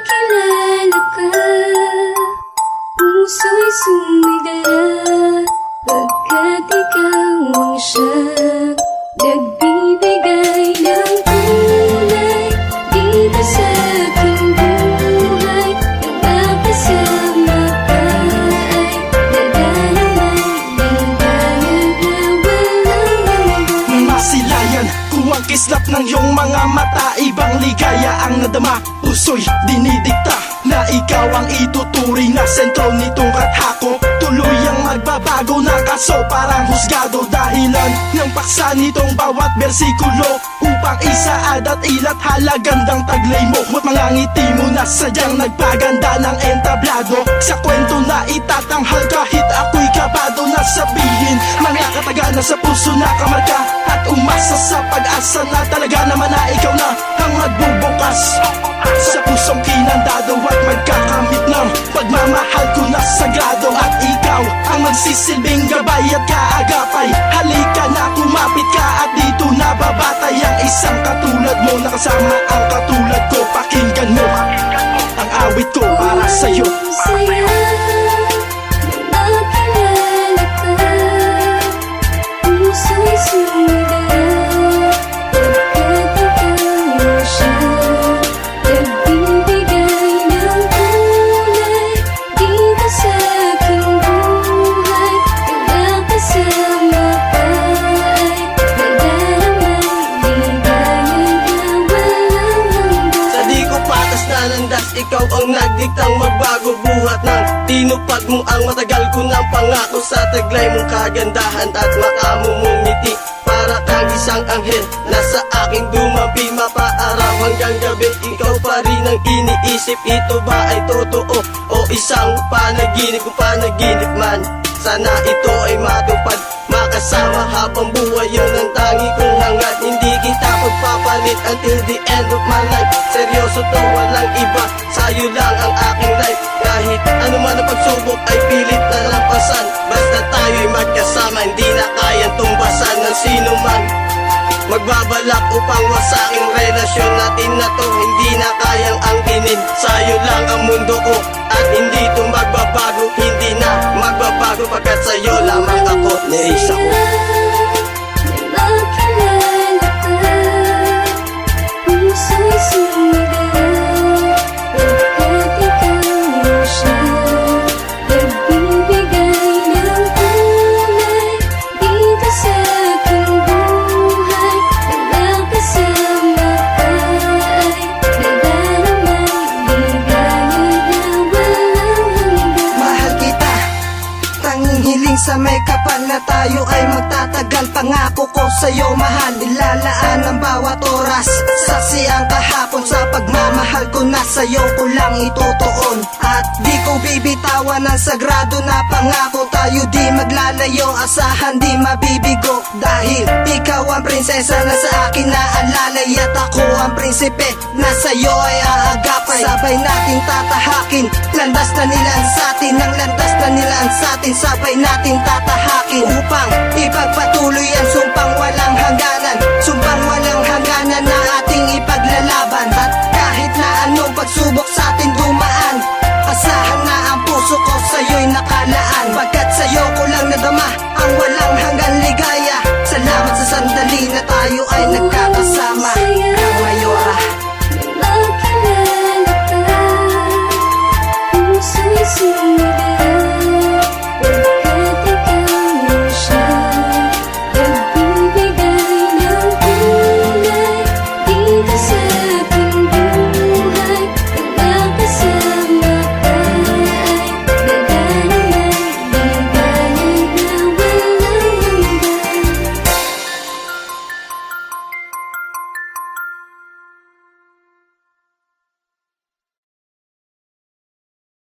nakilala ka, puso'y sumigala, pagkat ikaw ang siyang nagbibigay ng kulay dito sa aking buhay. Nagpapasama ka ay nagdadalang ligayan na walang hanggan. Masilayan kung ang kislap ng iyong mga mata, ibang ligaya ang nadama. Puso'y dinidikta na ikaw ang ituturing na sentro nitong kathako. Tuloy ang magbabago na kaso parang husgado, dahilan ng paksa nitong bawat bersikulo, upang isaad at ilat halagandang taglay mo. At mga ngiti mo na sadyang nagpaganda ng entablado sa kwento na itatanghal kahit ako'y kabado na sabihin. Mga kataga na sa puso na kamarka at umasa sa pag-asa na talaga naman na ikaw na ang magbubukas sa pusong kinandado at magkakamit ng pagmamahal ko na sagrado. At ikaw ang magsisilbing gabay at kaagapay. Halika na, kumapit ka at dito na babatay ang isang katulad mo na kasama ang katulad ko. Pakinggan mo ang awit ko para sa'yo. Saya na nakilala ka, puso'y sumigala, pagkat ikaw ang siyang nagbibigay ng kulay dito sa aking buhay. Nagpapasama ka ay nagdaramang ligayan na walang hanggan. Sa di ko patas na landas, ikaw ang nagdiktang magbago buhat ng tinupad mo ang matagal ko ng pangako. Sa taglay mong kagandahan at maamo mong ngiti, para kang isang anghel na sa aking dumabi. Mapaaraw hanggang gabi, ikaw pa rin ang iniisip. Ito ba ay totoo o isang panaginip? Kung panaginip man, sana ito ay matupad. Makasama habang buhay, yun ang tangi kong hangad. Hindi kita pagpapalit until the end of my life. Seryoso to, walang iba, sa'yo lang ang aking life. Kahit ano man ang pagsubok ay pilit na lampasan. Basta tayo'y magkasama, hindi na kayang tumbasan ng sino man magbabalak upang wasaking relasyon natin na to. Hindi na kayang angkinin, sa'yo lang ang mundo ko. At hindi to magbabago, hindi na magbabago, pagkat sa'yo lamang ako, nais ako. Nakilala ka, puso'y sumigala, pagkat ikaw ang siyang nagbibigay ng kulay dito sa aking buhay. Nagpapasama ka ay nagdaramang ligayan na walang hanggan. Mahal kita, tanging hiling sa may kapal na tayo ay magtatagal. Pangako ko sa'yo mahal, ilalaan ang bawat oras. Saksi ang kahapon sa pagmamahal ko na sa'yo ko lang itutuon. At di ko bibitawan ang sagrado na pangako. Tayo di maglalayo, asahan di mabibigo. Dahil ikaw ang prinsesa na sa akin naalalay, at ako ang prinsipe na sa'yo ay aagapay. Sabay nating tatahakin, landas na nila sa atin, ang landas na nila sa atin. Sabay nating tatahakin upang ipagpatuloy ang sumpang walang hangganan. Sumpang walang hangganan na ating ipaglalaban. At kahit na anong pagsubok sa atin dumaan, asahan na ang puso ko sa'yo'y nakalaan. Pagkat sa'yo ko lang nadama ang walang hanggan ligaya. Salamat sa sandali na tayo ay nagkakaroon.